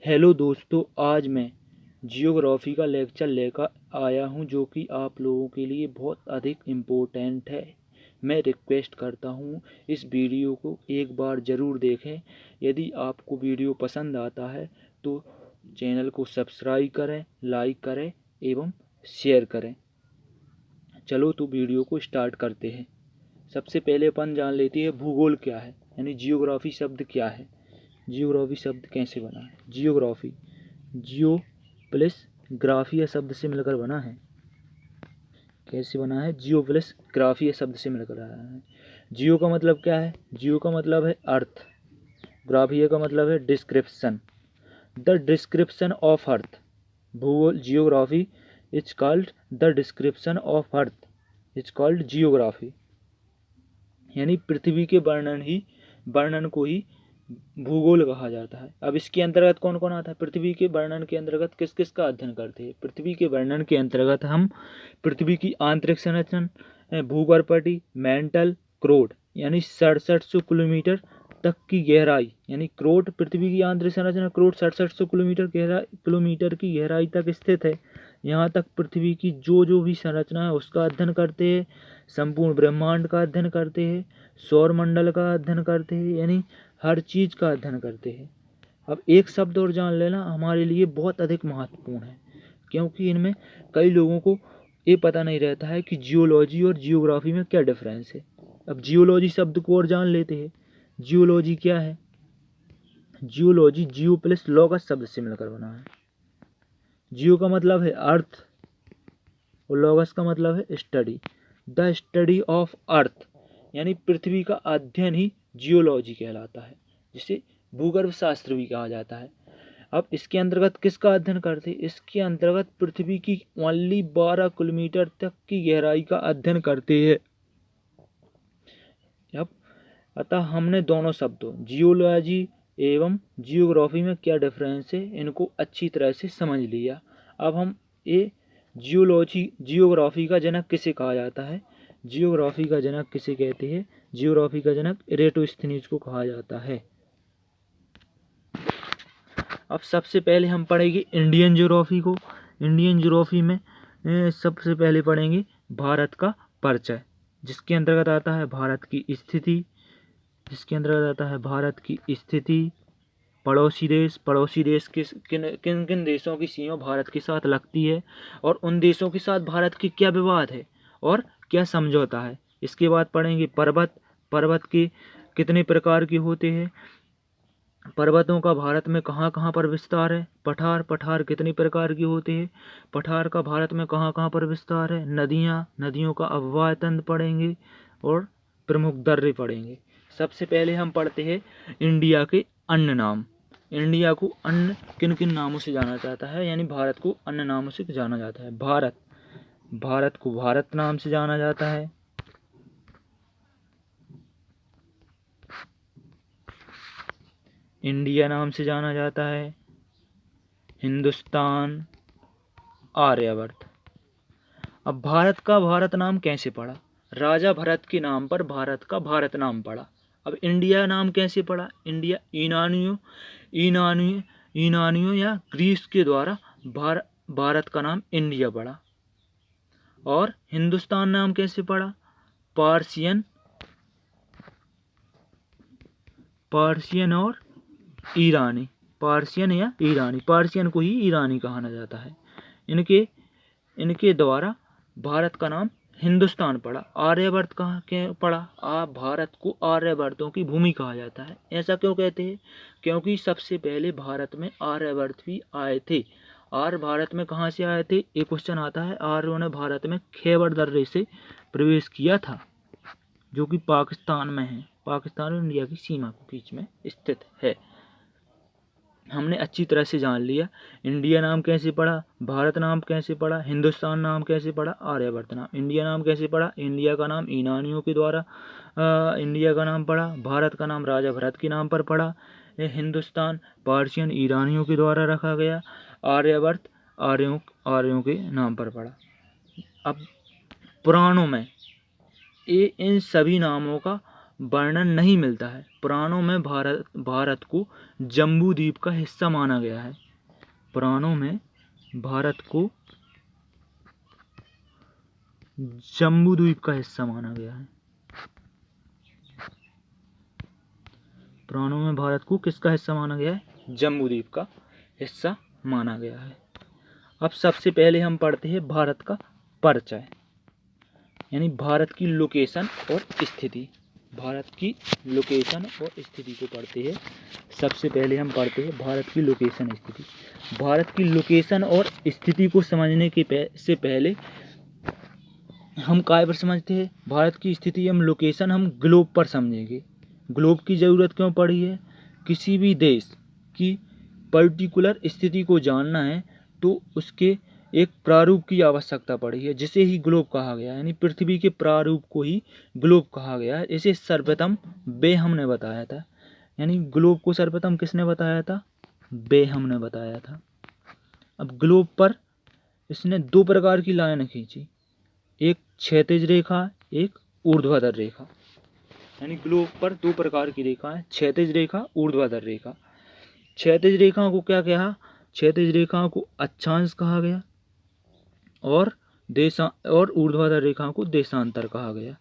Hello दोस्तों, आज मैं जियोग्राफी का लेक्चर लेकर आया हूं जो कि आप लोगों के लिए बहुत अधिक इम्पोर्टेंट है। मैं रिक्वेस्ट करता हूं इस वीडियो को एक बार ज़रूर देखें। यदि आपको वीडियो पसंद आता है तो चैनल को सब्सक्राइब करें, लाइक करें एवं शेयर करें। चलो तो वीडियो को स्टार्ट करते हैं। सबसे पहले अपन जान लेते हैं भूगोल क्या है, यानी जियोग्राफी शब्द क्या है। जियोग्राफी शब्द कैसे बना है? जियोग्राफी जियो प्लस ग्राफिया शब्द से मिलकर बना है। कैसे बना है? जियो प्लस ग्राफिया शब्द से मिलकर आया है। जियो का मतलब क्या है? जियो का मतलब है अर्थ, ग्राफिया का मतलब है description, the description of earth. भूगोल geography is called the description of earth, is called geography. यानी पृथ्वी के वर्णन को ही भूगोल कहा जाता है। अब इसके अंतर्गत कौन कौन आता है? पृथ्वी के वर्णन के अंतर्गत किस किस का अध्ययन करते हैं? पृथ्वी के वर्णन के अंतर्गत हम पृथ्वी की आंतरिक संरचना, भूगर्भपटी, मेंटल, क्रोड यानी 6700 किलोमीटर तक की गहराई, यानी क्रोड पृथ्वी की आंतरिक संरचना, क्रोड 6700 किलोमीटर की गहराई तक स्थित है। यहाँ तक पृथ्वी की जो भी संरचना है उसका अध्ययन करते हैं। संपूर्ण ब्रह्मांड का अध्ययन करते हैं, सौर मंडल का अध्ययन करते हैं, यानी हर चीज़ का अध्ययन करते हैं। अब एक शब्द और जान लेना हमारे लिए बहुत अधिक महत्वपूर्ण है, क्योंकि इनमें कई लोगों को ये पता नहीं रहता है कि जियोलॉजी और जियोग्राफी में क्या डिफरेंस है। अब जियोलॉजी शब्द को और जान लेते हैं। जियोलॉजी क्या है? जियोलॉजी जियो प्लस लॉगस शब्द से मिलकर बना है। जियो का मतलब है अर्थ और लॉगस का मतलब है study, the study of earth, यानी पृथ्वी का अध्ययन ही जियोलॉजी कहलाता है, जिसे भूगर्भ शास्त्र भी कहा जाता है। अब इसके अंतर्गत किसका अध्ययन करते हैं? इसके अंतर्गत पृथ्वी की ओनली 12 किलोमीटर तक की गहराई का अध्ययन करते हैं। अब अतः हमने दोनों शब्दों जियोलॉजी एवं जियोग्राफी में क्या डिफरेंस है इनको अच्छी तरह से समझ लिया। अब हम ये जियोग्राफी का जनक किसे कहा जाता है? जियोग्राफी का जनक किसे कहते हैं? जियोग्राफी का जनक इरेटोस्थनीज को कहा जाता है। अब सबसे पहले हम पढ़ेंगे इंडियन ज्योग्राफी को। इंडियन ज्योग्राफी में सबसे पहले पढ़ेंगे भारत का परिचय, जिसके अंतर्गत आता है भारत की स्थिति, पड़ोसी देश किन किन किन देशों की सीमा भारत के साथ लगती है और उन देशों के साथ भारत की क्या विवाद है और क्या समझौता है। इसके बाद पढ़ेंगे पर्वत के कितने प्रकार के होते हैं, पर्वतों का भारत में कहाँ कहाँ पर विस्तार है, पठार कितने प्रकार के होते हैं, पठार का भारत में कहाँ कहाँ पर विस्तार है, नदियों का अववाह तंत्र पढ़ेंगे और प्रमुख दर्रे पढ़ेंगे। सबसे पहले हम पढ़ते हैं इंडिया के अन्य नाम। इंडिया को अन्य किन किन नामों से जाना जाता है, यानी भारत को अन्य नामों से जाना जाता है। भारत को भारत नाम से जाना जाता है, इंडिया नाम से जाना जाता है, हिंदुस्तान, आर्यवर्त। अब भारत का भारत नाम कैसे पड़ा? राजा भरत के नाम पर भारत का भारत नाम पड़ा। अब इंडिया नाम कैसे पड़ा? इंडिया यूनानियों या ग्रीस के द्वारा भारत का नाम इंडिया पड़ा। और हिंदुस्तान नाम कैसे पड़ा? पार्सियन और ईरानी, पार्सियन को ही ईरानी कहा जाता है। इनके द्वारा भारत का नाम हिंदुस्तान पड़ा। आर्यवर्त कहाँ के पड़ा? भारत को आर्यवर्तों की भूमि कहा जाता है। ऐसा क्यों कहते हैं? क्योंकि सबसे पहले भारत में आर्यवर्त भी आए थे। आर्य भारत में कहाँ से आए थे? एक क्वेश्चन आता है। आर्यों ने भारत में खैबर दर्रे से प्रवेश किया था, जो कि पाकिस्तान में है। पाकिस्तान और इंडिया की सीमा के बीच में स्थित है। हमने अच्छी तरह से जान लिया इंडिया नाम कैसे पड़ा, भारत नाम कैसे पड़ा, हिंदुस्तान नाम कैसे पड़ा, आर्यवर्त नाम। इंडिया नाम कैसे पड़ा? इंडिया का नाम यूनानियों के द्वारा इंडिया का नाम पड़ा। भारत का नाम राजा भरत के नाम पर पड़ा। हिंदुस्तान पार्सियन ईरानियों के द्वारा रखा गया। आर्यवर्त आर्यों के नाम पर पड़ा। अब पुराणों में इन सभी नामों का वर्णन नहीं मिलता है। पुराणों में भारत को जम्बू द्वीप का हिस्सा माना गया है। पुराणों में भारत को जम्बू द्वीप का हिस्सा माना गया है। पुराणों में भारत को किसका हिस्सा माना गया है? जम्बू द्वीप का हिस्सा माना गया है। अब सबसे पहले हम पढ़ते हैं भारत का परिचय, यानी भारत की लोकेशन और स्थिति। भारत की लोकेशन और स्थिति को पढ़ते हैं। सबसे पहले हम पढ़ते हैं भारत की लोकेशन स्थिति। भारत की लोकेशन और स्थिति को समझने से पहले हम काय पर समझते हैं? भारत की स्थिति हम लोकेशन हम ग्लोब पर समझेंगे। ग्लोब की ज़रूरत क्यों पड़ी है? किसी भी देश की पर्टिकुलर स्थिति को जानना है तो उसके एक प्रारूप की आवश्यकता पड़ी है, जिसे ही ग्लोब कहा गया, यानी पृथ्वी के प्रारूप को ही ग्लोब कहा गया है। इसे सर्वप्रथम बेहम ने बताया था, यानी ग्लोब को सर्वप्रथम किसने बताया था? बेहम ने बताया था। अब ग्लोब पर इसने दो प्रकार की लाइन खींची, एक क्षैतिज रेखा, एक ऊर्ध्वाधर रेखा। यानी ग्लोब पर दो प्रकार की रेखा है, क्षैतिज रेखा, ऊर्ध्वाधर रेखा। क्षैतिज रेखा को क्या कहा? क्षैतिज रेखा को अक्षांश कहा गया और ऊर्ध्वाधर रेखा को देशांतर कहा गया।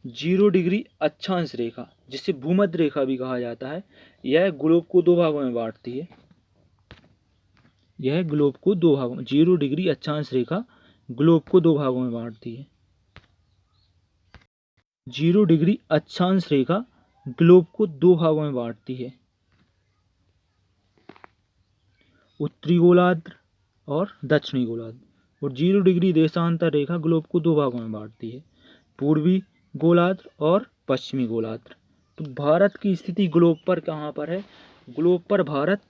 0 डिग्री अक्षांश रेखा, जिसे भूमध्य रेखा भी कहा जाता है, यह ग्लोब को दो भागों में बांटती है। यह ग्लोब को दो भागों में 0 डिग्री अक्षांश रेखा ग्लोब को दो भागों में बांटती है। 0 डिग्री अक्षांश रेखा ग्लोब को दो भागों में बांटती है, उत्तरी गोलार्ध और दक्षिणी गोलार्ध। और 0 डिग्री देशांतर रेखा ग्लोब को दो भागों में बांटती है, पूर्वी गोलार्ध और पश्चिमी गोलार्ध। तो भारत की स्थिति ग्लोब पर कहाँ पर है? ग्लोब पर भारत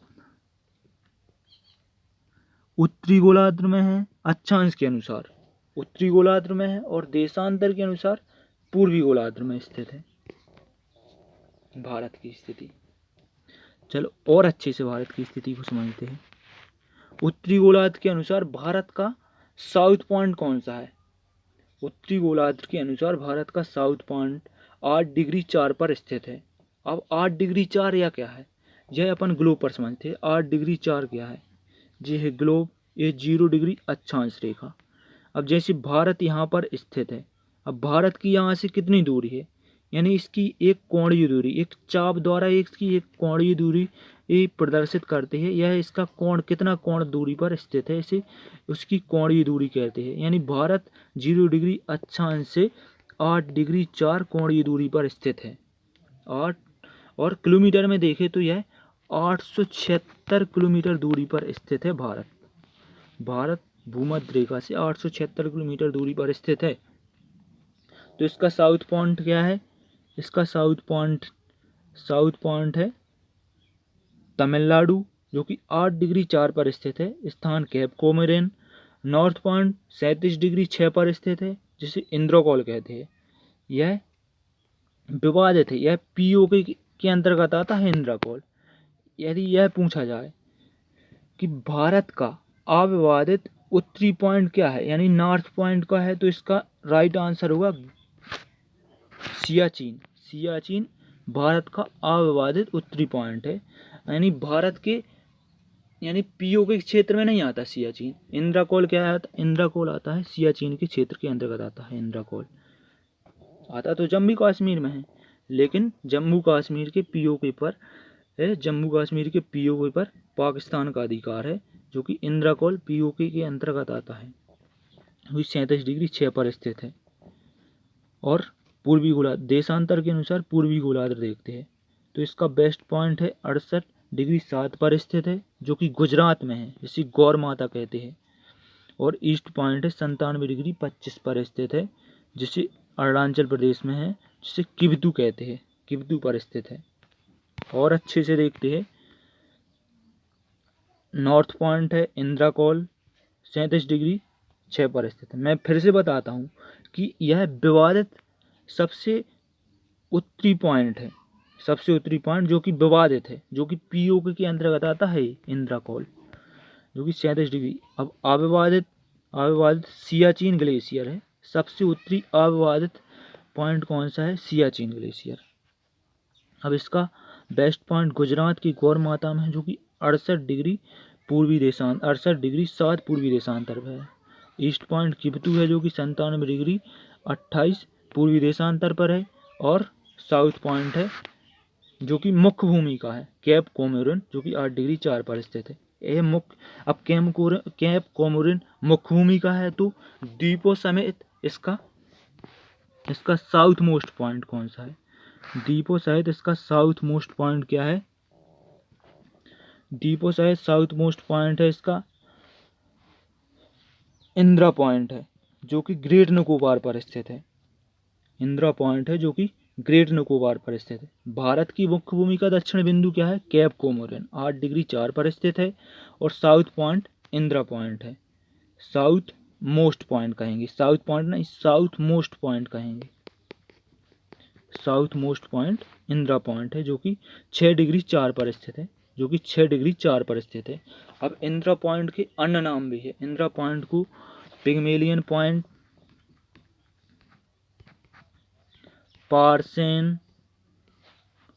उत्तरी गोलार्ध में है, अक्षांश के अनुसार उत्तरी गोलार्ध में है, और देशांतर के अनुसार पूर्वी गोलार्ध में स्थित है भारत की स्थिति। चलो और अच्छे से भारत की स्थिति को समझते हैं। उत्तरी गोलार्ध के अनुसार भारत का साउथ पॉइंट कौन सा है? उत्तरी गोलार्ध के अनुसार भारत का साउथ पॉइंट 8 डिग्री 4 पर स्थित है। अब 8 डिग्री 4 या क्या है, यह अपन ग्लोब पर समझते हैं। 8 डिग्री 4 क्या है? ये है ग्लोब, ये 0 डिग्री अक्षांश रेखा। अब जैसे भारत यहाँ पर स्थित है, अब भारत की यहाँ से कितनी दूरी है? यानी इसकी एक कोणीय दूरी, एक चाप द्वारा इसकी एक कोणीय दूरी ये प्रदर्शित करते हैं। यह इसका कोण कितना कोण दूरी पर स्थित है, इसे उसकी कोणीय दूरी कहते हैं। यानी भारत 0 डिग्री अक्षांश से 8 डिग्री 4 कोणीय दूरी पर स्थित है। 8 और किलोमीटर में देखें तो यह 876 किलोमीटर दूरी पर स्थित है भारत। भारत भूमध्य रेखा से 876 किलोमीटर दूरी पर स्थित है। तो इसका साउथ पॉइंट क्या है? इसका साउथ पॉइंट है तमिलनाडु, जो कि 8 डिग्री 4 पर स्थित है, स्थान cap Comorin. North point 37 degree 6 पर स्थित है, जिसे इंद्रकोल कहते हैं। यह विवादित है, यह पीओके के अंतर्गत आता है इंद्रकोल। यदि यह पूछा जाए कि भारत का अविवादित उत्तरी पॉइंट क्या है, यानी नॉर्थ पॉइंट का है, तो इसका राइट आंसर होगा सियाचिन। सियाचिन भारत का अविवादित उत्तरी पॉइंट है, यानी भारत के यानी पीओके के क्षेत्र में नहीं आता सियाचिन। इंद्रकोल क्या आता? इंद्रकोल आता है सियाचिन के क्षेत्र के अंतर्गत आता है। इंद्रकोल आता तो जम्मू कश्मीर में है, लेकिन जम्मू कश्मीर के पीओके पर है, जम्मू कश्मीर के पीओके पर पाकिस्तान का अधिकार है, जो कि इंद्रकोल पीओके के अंतर्गत आता है। 37 डिग्री 6 पर स्थित है। और पूर्वी गोलार्ध देशांतर के अनुसार पूर्वी गोलार्ध देखते हैं, तो इसका बेस्ट पॉइंट है 68 डिग्री 7 पर स्थित है, जो कि गुजरात में है, जिसे गौर माता कहते हैं। और ईस्ट पॉइंट है 97 डिग्री 25 पर स्थित है, जिसे अरुणाचल प्रदेश में है, जिसे किबतू कहते हैं, किबतू पर स्थित है। और अच्छे से देखते हैं, नॉर्थ पॉइंट है इंद्रकोल 37 डिग्री 6 पर स्थित है। मैं फिर से बताता हूँ कि यह विवादित सबसे उत्तरी पॉइंट है, सबसे उत्तरी पॉइंट जो कि विवादित है, जो कि पीओके के अंतर्गत आता है इंद्रकोल, जो कि 37 डिग्री। अब अविवादित सियाचिन ग्लेशियर है, सबसे उत्तरी अविवादित पॉइंट कौन सा है? सियाचिन ग्लेशियर। अब इसका बेस्ट पॉइंट गुजरात की गौरमाता में है, जो कि 68 डिग्री 7 पूर्वी देशांतर पर है। ईस्ट पॉइंट किबतू है, जो कि 97 डिग्री 28 पूर्वी देशांतर पर है। और साउथ पॉइंट है, जो कि मुख्य भूमि का है, कैप कोमोरिन, जो कि 8 डिग्री 4 पर स्थित है। यह मुख्य, अब कैप कोमोरिन मुख्य भूमि का है, तो द्वीपों समेत इसका साउथ मोस्ट पॉइंट कौन सा है? द्वीपों सहित इसका साउथ मोस्ट पॉइंट क्या है? द्वीपों सहित साउथ मोस्ट पॉइंट है इसका इंदिरा पॉइंट है, जो कि ग्रेट निकोबार पर स्थित है। इंदिरा पॉइंट है, जो कि ग्रेट निकोबार पर स्थित है। भारत की मुख्य भूमि का दक्षिण बिंदु क्या है? कैप कोमोरिन 8 डिग्री 4 पर स्थित है। और साउथ पॉइंट इंदिरा पॉइंट है। साउथ मोस्ट पॉइंट कहेंगे, साउथ पॉइंट नहीं, साउथ मोस्ट पॉइंट कहेंगे। South most point Indira point है, जो कि 6 डिग्री 4 पर स्थित है, जो कि 6 डिग्री 4 पर स्थित है। अब इंदिरा पॉइंट के अन्य नाम भी है। इंदिरा पॉइंट को पिग्मेलियन पॉइंट, पार्सेन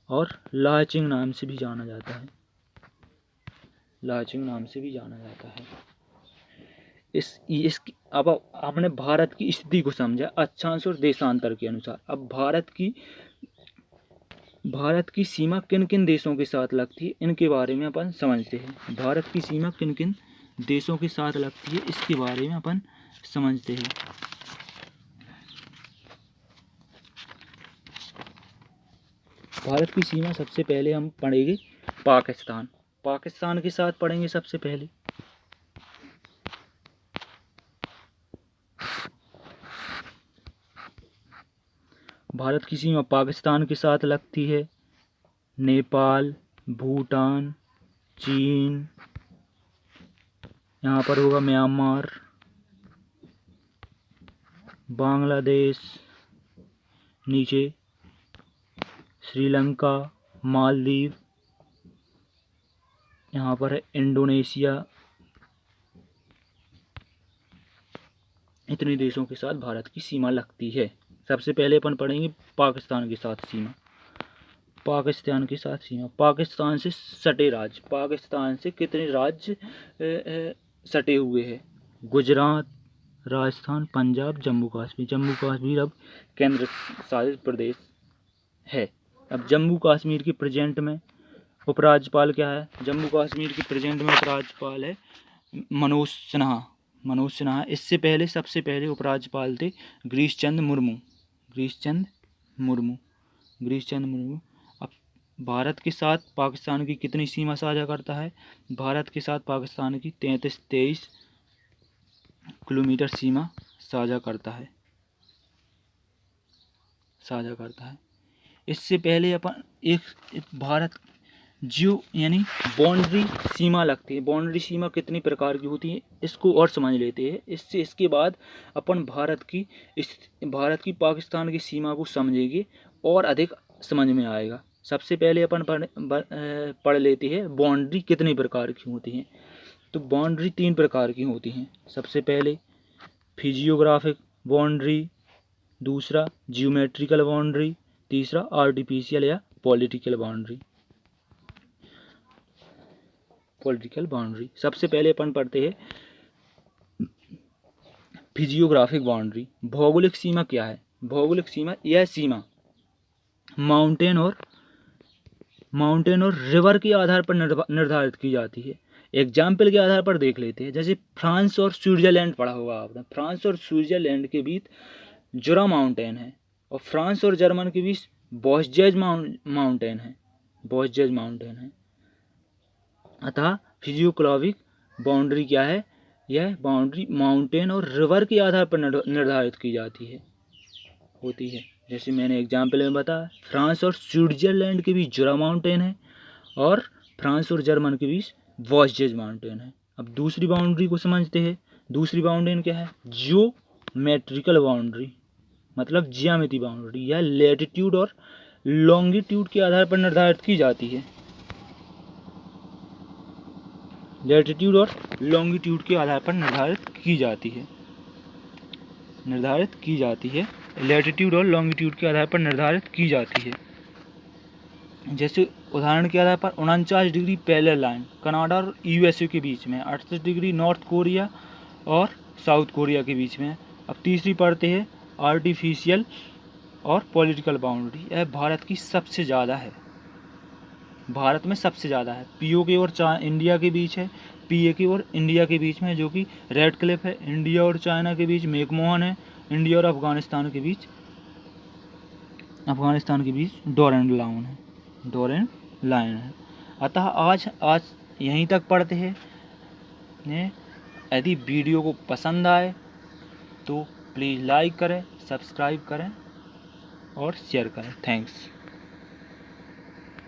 और लाचिंग नाम से भी जाना जाता है। लाचिंग नाम से भी जाना जाता है। अब आपने भारत की स्थिति को समझा अक्षांश और देशांतर के अनुसार। अब भारत की सीमा किन किन देशों के साथ लगती है, इनके बारे में अपन समझते हैं। भारत की सीमा किन किन देशों के साथ लगती है, इसके बारे में अपन समझते हैं। भारत की सीमा सबसे पहले हम पढ़ेंगे पाकिस्तान। पाकिस्तान के साथ पढ़ेंगे सबसे पहले। भारत की सीमा पाकिस्तान के साथ लगती है नेपाल, भूटान, चीन, यहाँ पर होगा म्यांमार, बांग्लादेश, नीचे श्रीलंका, मालदीव, यहाँ पर है इंडोनेशिया। इतने देशों के साथ भारत की सीमा लगती है। सबसे पहले अपन पढ़ेंगे पाकिस्तान के साथ सीमा। पाकिस्तान के साथ सीमा, पाकिस्तान से सटे राज्य, पाकिस्तान से कितने राज्य सटे हुए हैं? गुजरात, राजस्थान, पंजाब, जम्मू कश्मीर। जम्मू कश्मीर अब केंद्र शासित प्रदेश है। अब जम्मू कश्मीर के प्रेजेंट में उपराज्यपाल क्या है? जम्मू कश्मीर के प्रेजेंट में उपराज्यपाल है मनोज सिन्हा। मनोज सिन्हा। इससे पहले सबसे पहले उपराज्यपाल थे गिरीश चंद्र मुर्मू। गिरीश चंद्र मुर्मू। अब भारत के साथ पाकिस्तान की कितनी सीमा साझा करता है? भारत के साथ पाकिस्तान की 33 किलोमीटर सीमा साझा करता है। इससे पहले अपन एक भारत जो यानी बाउंड्री सीमा लगती है। बाउंड्री सीमा कितनी प्रकार की होती है, इसको और समझ लेते हैं। इसके बाद अपन भारत की पाकिस्तान की सीमा को समझेंगे और अधिक समझ में आएगा। सबसे पहले अपन पढ़ लेते हैं बाउंड्री कितनी प्रकार की होती हैं। तो बाउंड्री 3 प्रकार की होती हैं। सबसे पहले फिजियोग्राफिक बाउंड्री, दूसरा जियोमेट्रिकल बाउंड्री, तीसरा आर्टिफिशियल या पॉलिटिकल बाउंड्री। सबसे पहले अपन पढ़ते हैं फिजियोग्राफिक बाउंड्री। भौगोलिक सीमा क्या है? भौगोलिक सीमा, यह सीमा माउंटेन और रिवर के आधार पर निर्धारित की जाती है। एग्जाम्पल के आधार पर देख लेते हैं। जैसे फ्रांस और स्विट्जरलैंड पढ़ा होगा आपने। फ्रांस और स्विट्जरलैंड के बीच जुरा माउंटेन है और फ्रांस और जर्मन के बीच वॉस्जेज माउंटेन है। अतः फिजियोग्राफिक बाउंड्री क्या है? यह बाउंड्री माउंटेन और रिवर के आधार पर निर्धारित की होती है। जैसे मैंने एग्जाम्पल में बताया, फ्रांस और स्विट्जरलैंड के बीच जुरा माउंटेन है और फ्रांस और जर्मन के बीच वॉस्जेज माउंटेन है। अब दूसरी बाउंड्री को समझते हैं। दूसरी बाउंड्री क्या है? जियोमेट्रिकल बाउंड्री, मतलब ज्यामिति बाउंड्री। यह लैटिट्यूड और लॉन्गिट्यूड के आधार पर निर्धारित की जाती है। लैटिट्यूड और लॉन्गिट्यूड के आधार पर निर्धारित की जाती है। लैटिट्यूड और लॉन्गिट्यूड के आधार पर निर्धारित की जाती है। जैसे उदाहरण के आधार पर 49 डिग्री पैरेलल लाइन कनाडा और यूएसए के बीच में, 38 डिग्री नॉर्थ कोरिया और साउथ कोरिया के बीच में। अब तीसरी पढ़ते हैं आर्टिफिशियल और पॉलिटिकल बाउंड्री। यह भारत की सबसे ज़्यादा है, भारत में सबसे ज़्यादा है। पीओके और इंडिया के बीच है, पीएके और इंडिया के बीच में जो कि रेड क्लिफ है। इंडिया और चाइना के बीच मैकमोहन है। इंडिया और अफगानिस्तान के बीच डोरेंट लाइन है। अतः आज यहीं तक पढ़ते हैं। यदि वीडियो को पसंद आए तो प्लीज़ लाइक करें, सब्सक्राइब करें और शेयर करें। थैंक्स।